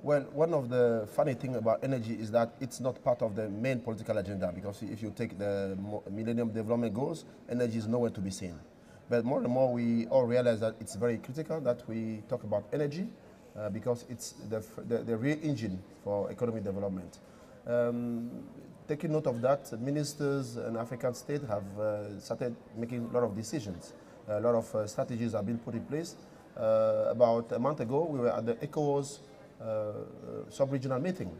Well, one of the funny things about energy is that it's not part of the main political agenda, because if you take the Millennium Development Goals, energy is nowhere to be seen. But more and more we all realize that it's very critical that we talk about energy, because it's the real engine for economic development. Um, Taking note of that, ministers and African states have started making a lot of decisions. A lot of strategies have been put in place. About a month ago, we were at the ECOWAS sub-regional meeting,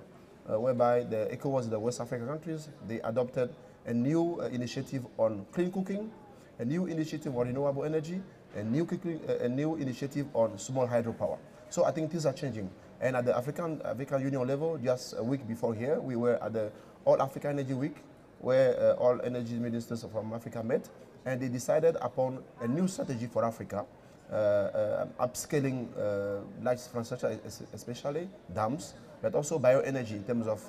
whereby the ECOWAS, the West African countries, they adopted a new initiative on clean cooking, a new initiative on renewable energy, a new initiative on small hydropower. So I think things are changing. And at the African Union level, just a week before here, we were at the All Africa Energy Week, where all energy ministers from Africa met, and they decided upon a new strategy for Africa, upscaling large infrastructure, especially dams, but also bioenergy in terms of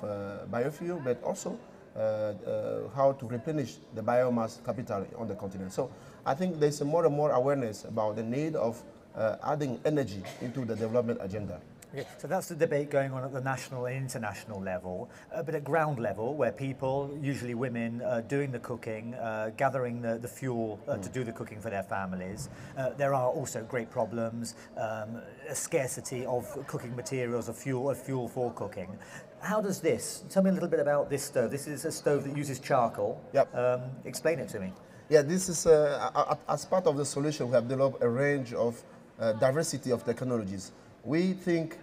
biofuel, but also how to replenish the biomass capital on the continent. So I think there's more and more awareness about the need of adding energy into the development agenda. Yeah, so that's the debate going on at the national and international level, but at ground level, where people, usually women, doing the cooking, gathering the fuel to do the cooking for their families, there are also great problems, a scarcity of cooking materials, of fuel for cooking. How does this, tell me a little bit about this stove. This is a stove that uses charcoal. Yep. Explain it to me. Yeah, this is, as part of the solution, we have developed a range of diversity of technologies. We think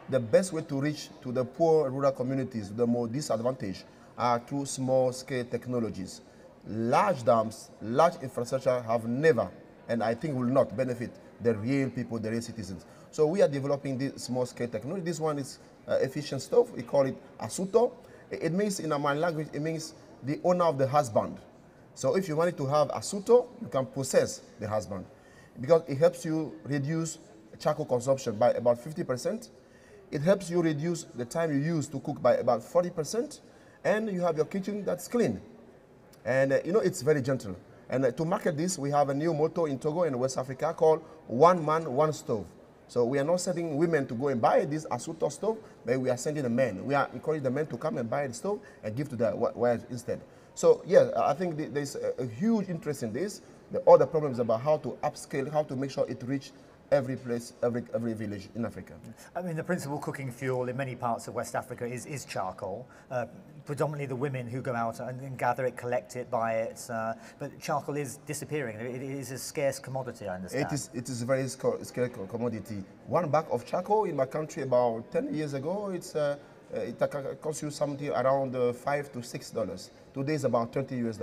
the best way to reach to the poor rural communities, the more disadvantaged, are through small-scale technologies. Large dams, large infrastructure have never, and I think will not, benefit the real people, the real citizens. So we are developing this small-scale technology. This one is efficient stove. We call it asuto. It means, in my language, it means the owner of the husband. So if you wanted to have asuto, you can possess the husband, because it helps you reduce charcoal consumption by about 50%. It helps you reduce the time you use to cook by about 40%. And you have your kitchen that's clean. And you know, it's very gentle. And to market this, we have a new motto in Togo and West Africa called "One Man, One Stove." So we are not sending women to go and buy this Asuto stove, but we are sending the men. We are encouraging the men to come and buy the stove and give to the wives instead. So yeah, I think there's a huge interest in this. All the problems about how to upscale, how to make sure it reach every place, every village in Africa. I mean, the principal cooking fuel in many parts of West Africa is charcoal. Predominantly the women who go out and gather it, collect it, buy it. But charcoal is disappearing. It is a scarce commodity, I understand. It is a very scarce commodity. One bag of charcoal in my country about 10 years ago, it cost you something around $5 to $6. Today is about $20 US.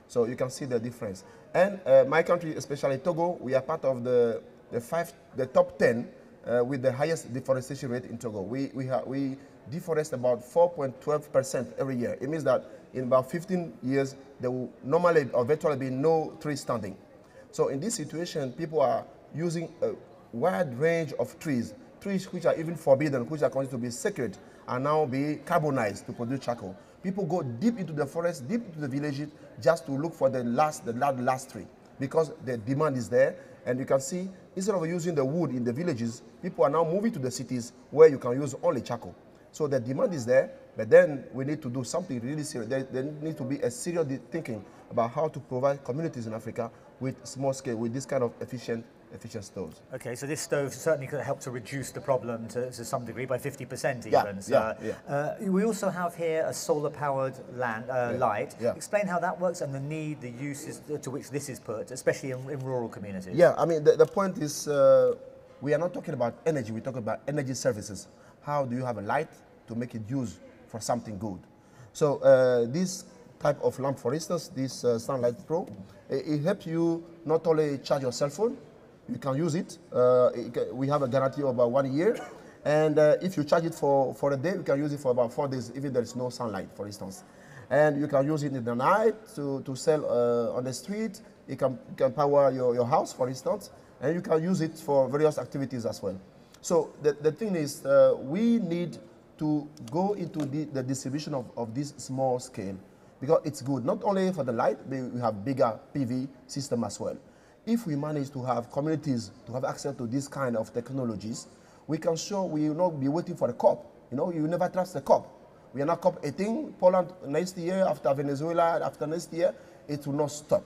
So you can see the difference. And my country, especially Togo, we are part of the top 10 with the highest deforestation rate in Togo. We deforest about 4.12% every year. It means that in about 15 years, there will normally or virtually be no tree standing. So in this situation, people are using a wide range of trees which are even forbidden, which are considered to be sacred, are now being carbonized to produce charcoal. People go deep into the forest, deep into the villages, just to look for the last tree, because the demand is there. And you can see, instead of using the wood in the villages, people are now moving to the cities where you can use only charcoal. So the demand is there, but then we need to do something really serious. There needs to be a serious thinking about how to provide communities in Africa with small scale, with this kind of efficient stoves. Okay, so this stove certainly could help to reduce the problem to some degree by 50% even. Yeah. We also have here a solar-powered light. Yeah. Explain how that works and the uses to which this is put, especially in rural communities. Yeah, I mean, the point is we are not talking about energy, we're talking about energy services. How do you have a light to make it used for something good? So this type of lamp, for instance, this Sunlight Pro, it helps you not only charge your cell phone, you can use it. We have a guarantee of about 1 year. And if you charge it for a day, you can use it for about 4 days, even there is no sunlight, for instance. And you can use it in the night to sell on the street. It can power your house, for instance. And you can use it for various activities as well. So the thing is, we need to go into the distribution of this small scale, because it's good, not only for the light, but we have bigger PV system as well. If we manage to have communities to have access to this kind of technologies, we can show we will not be waiting for a COP You know, you never trust the COP. We are now COP 18, Poland next year, after Venezuela, after next year, it will not stop.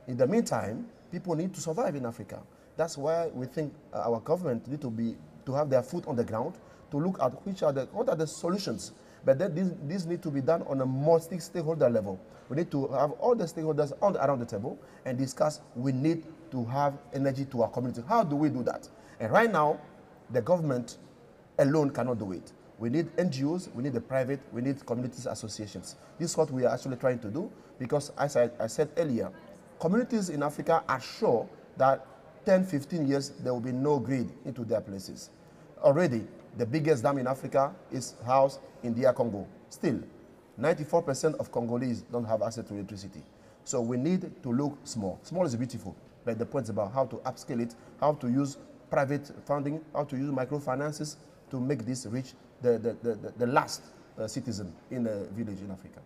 In the meantime, people need to survive in Africa. That's why we think our government need to have their foot on the ground, to look at what are the solutions. But then this need to be done on a multi-stakeholder level. We need to have all the stakeholders around the table and discuss, we need to have energy to our community. How do we do that? And right now, the government alone cannot do it. We need NGOs, we need the private, we need communities associations. This is what we are actually trying to do, because as I said earlier, communities in Africa are sure that 10, 15 years, there will be no grid into their places. Already, the biggest dam in Africa is housed in DR Congo. Still, 94% of Congolese don't have access to electricity. So we need to look small. Small is beautiful, but the point is about how to upscale it, how to use private funding, how to use microfinances to make this reach the last citizen in a village in Africa.